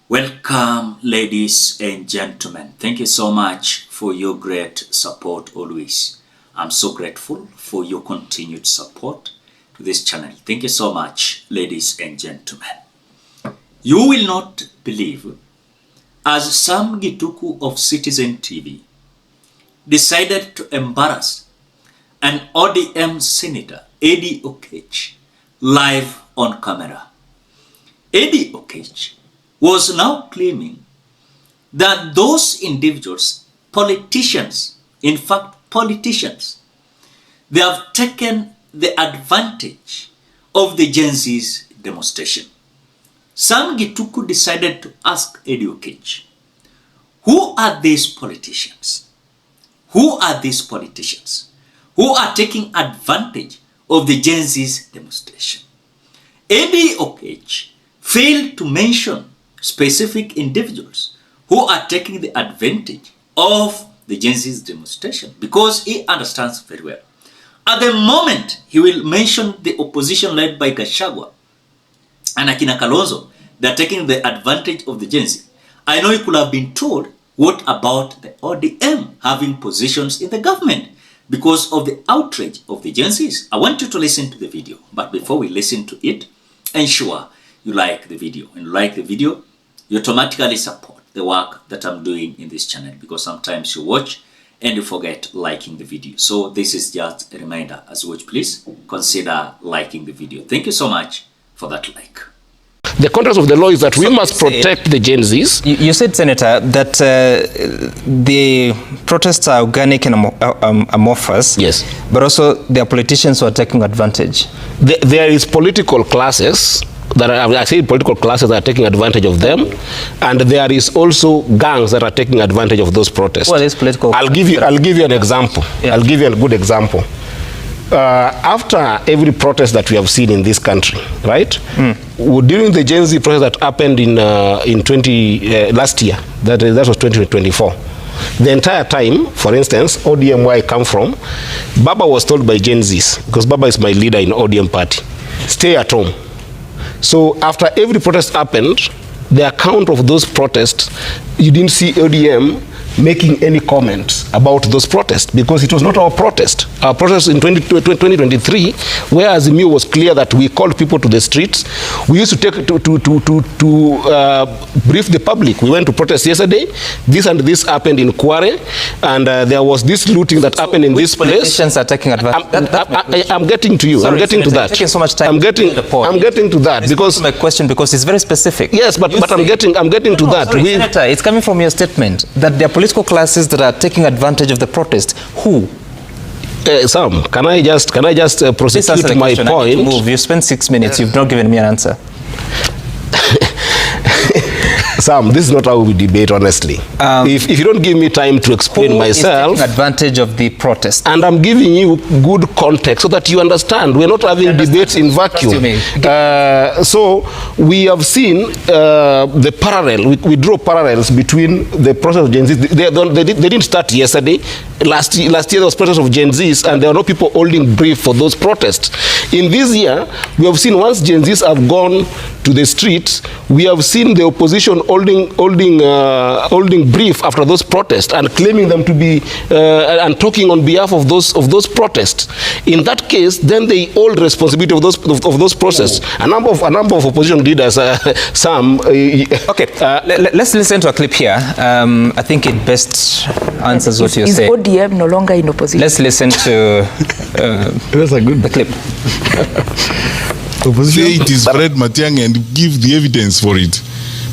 Welcome, ladies and gentlemen. Thank you so much for your great support always. I'm so grateful for your continued support to this channel. Thank you so much, ladies and gentlemen. You will not believe, as some GITUKU of Citizen TV decided to embarrass an ODM senator, Eddie Okech, live on camera. Eddie Okech was now claiming that those individuals, politicians, in fact politicians, they have taken the advantage of the Gen Z's demonstration. Some GITUKU decided to ask Eddie Okech, who are these politicians? Who are these politicians who are taking advantage of the Gen Z's demonstration? Eddie Okech failed to mention specific individuals who are taking the advantage of the Gen Z's demonstration because he understands very well. At the moment, he will mention the opposition led by Gachagua and Akina Kalonzo. They are taking the advantage of the Gen Z. I know he could have been told, what about the ODM having positions in the government because of the outrage of the Gen Zs? I want you to listen to the video, but before we listen to it, ensure you like the video. And like the video, you automatically support the work that I'm doing in this channel, because sometimes you watch and you forget liking the video. So this is just a reminder. As you watch, please consider liking the video. Thank you so much for that like. The context of the law is that we must protect the Gen Zs. You said, Senator, that the protests are organic and amorphous. Yes. But also their politicians who are taking advantage. There is political classes that are taking advantage of them, and there is also gangs that are taking advantage of those protests. What is political? I'll give you an example. Yeah. I'll give you a good example. After every protest that we have seen in this country, right? During the Gen Z protest that happened in last year, that was 2024. The entire time, for instance, ODM, where I come from, Baba was told by Gen Zs, because Baba is my leader in ODM party, stay at home. So after every protest happened, the account of those protests, you didn't see ODM making any comments about those protests, because it was not our protest. Our protest in 2023, whereas Azimio was clear that we called people to the streets. We used to take to brief the public. We went to protest yesterday. This and this happened in Kware, and there was this looting that happened in this place. Politicians are taking advantage. I'm getting to you. Sorry, I'm getting to that. Taking so much time. I'm getting to that because my question, because it's very specific. Yes, but I'm getting to that. Sorry, Senator, it's coming from your statement that there are political classes that are taking advantage of the protest. Who? Sam, can I just prosecute my point? Move. You spent 6 minutes. You've not given me an answer. Sam, this is not how we debate, honestly. If you don't give me time to explain myself... Who is taking advantage of the protest? And I'm giving you good context so that you understand. We're not having debates in vacuum. So we have seen the parallel. We draw parallels between the process of Gen Z. They didn't start yesterday. Last year there was protest of Gen Zs, and there are no people holding brief for those protests. In this year, we have seen once Gen Zs have gone to the streets, we have seen the opposition holding brief after those protests and claiming them to be and talking on behalf of those protests. In that case, then they hold responsibility of those protests. A number of opposition leaders, some. Okay, let's listen to a clip here. I think it best answers what you're saying. Is ODM no longer in opposition? Let's listen to the clip. Say it is Fred Matiang'i and give the evidence for it.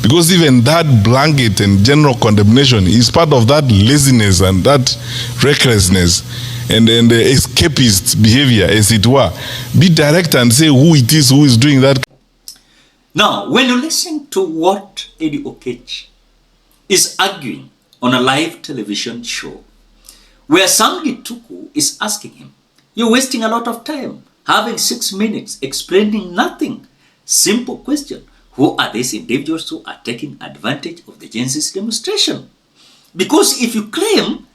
Because even that blanket and general condemnation is part of that laziness and that recklessness and escapist behavior, as it were. Be direct and say who it is who is doing that. Now, when you listen to what Eddie Okech is arguing on a live television show, where some GITUKU is asking him, you're wasting a lot of time, having 6 minutes, explaining nothing. Simple question. Who are these individuals who are taking advantage of the Gen Z's demonstration? Because if you claim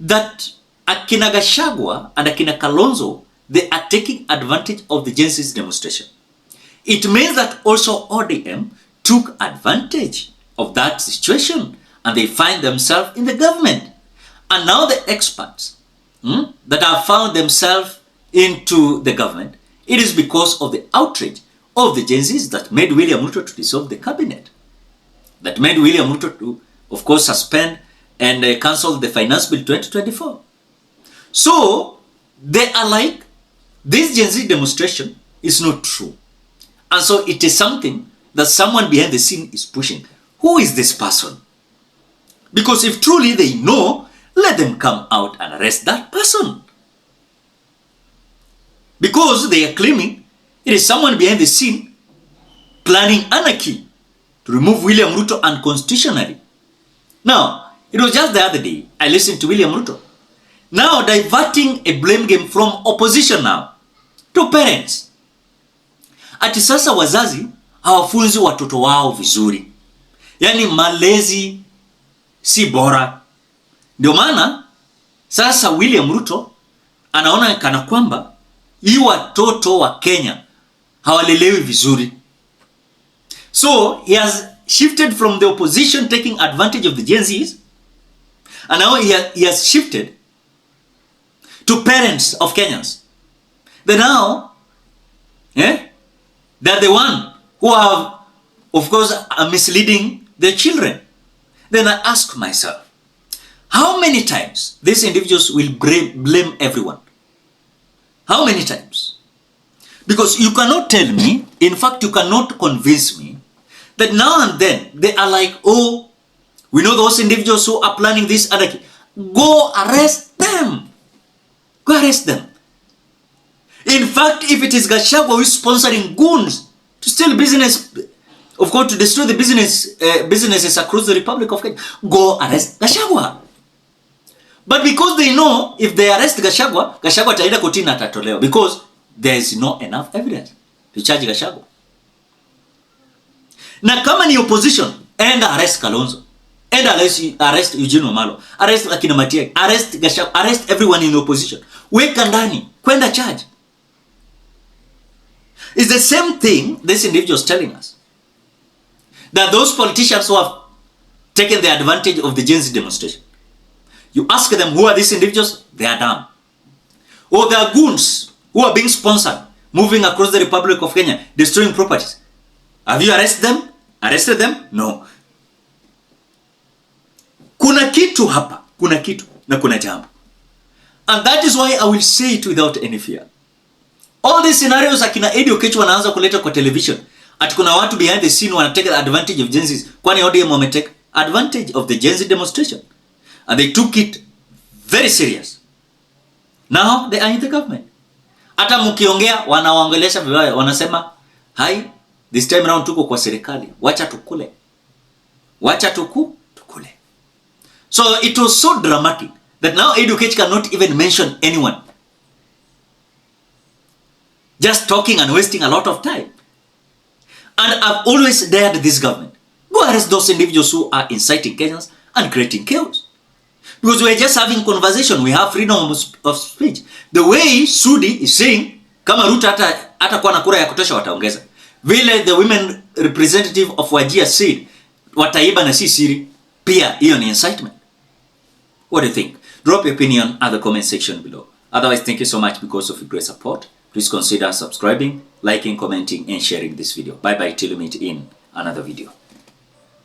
that Akina Gachagua and Akina Kalonzo, they are taking advantage of the Gen Z's demonstration, it means that also ODM took advantage of that situation and they find themselves in the government. And now the experts that have found themselves into the government, it is because of the outrage of the Gen Zs that made William Ruto to dissolve the cabinet, that made William Ruto to, of course, suspend and cancel the Finance Bill 2024. So they are like, this Gen Z demonstration is not true. And so it is something that someone behind the scene is pushing. Who is this person? Because if truly they know, let them come out and arrest that person. Because they are claiming it is someone behind the scene planning anarchy to remove William Ruto unconstitutionally. Now, it was just the other day, I listened to William Ruto, now diverting a blame game from opposition now to parents. Ati sasa wazazi hawafunzi watoto wao vizuri. Yani malezi si bora. Ndio maana sasa William Ruto anaona kana kwamba hii watoto wa Kenya hawalelewi vizuri. So he has shifted from the opposition taking advantage of the Gen Zs, and now he has shifted to parents of Kenyans. They now, they're the one who have, of course, are misleading their children. Then I ask myself, how many times these individuals will blame everyone? How many times? Because you cannot tell me, in fact, you cannot convince me that now and then they are like, oh, we know those individuals who are planning this anarchy. Go arrest them. Go arrest them. In fact, if it is Gachagua who is sponsoring goons to steal business, of course, to destroy the businesses across the Republic of Kenya, go arrest Gachagua. But because they know if they arrest Gachagua, Gachagua ataenda kotini atatolewa, because there is not enough evidence to charge Gachagua. Na kama ni opposition, enda arrest Kalonzo, enda arrest Eugene Wamalwa, arrest akina Matiang'i, arrest Gachagua, arrest everyone in the opposition. Weka ndani, kwenda charge. It's the same thing this individual is telling us. That those politicians who have taken the advantage of the Gen Z demonstration, you ask them, who are these individuals? They are dumb. Or they are goons who are being sponsored, moving across the Republic of Kenya, destroying properties. Have you arrested them? Arrested them? No. Kuna kitu hapa, kuna kitu na kuna jambo. And that is why I will say it without any fear. All these scenarios akina Eddie Oketch wanaanza kuleta kwa television. Ati kuna watu behind the scene wana take advantage of Gen Zs. Kwani ODM wame take advantage of the Gen Z demonstration. And they took it very serious. Now they are in the government. Hata mkiongea wanawaongelesha vibaya, wanasema, "Hai, this time round tuko kwa serikali. Wacha tukule. Wacha tukule." So it was so dramatic that now Eddie Oketch cannot even mention anyone. Just talking and wasting a lot of time. And I've always dared this government, go arrest those individuals who are inciting Kenyans and creating chaos. Because we're just having conversation, we have freedom of speech. The way Sudi is saying, kama Ruto hata kuwa na kura ya kutosha wataongeza. Vile the women representative of Wajir said, wataiba na si siri, pia hiyo ni incitement. What do you think? Drop your opinion at the comment section below. Otherwise, thank you so much because of your great support. Please consider subscribing, liking, commenting, and sharing this video. Bye bye till we meet in another video.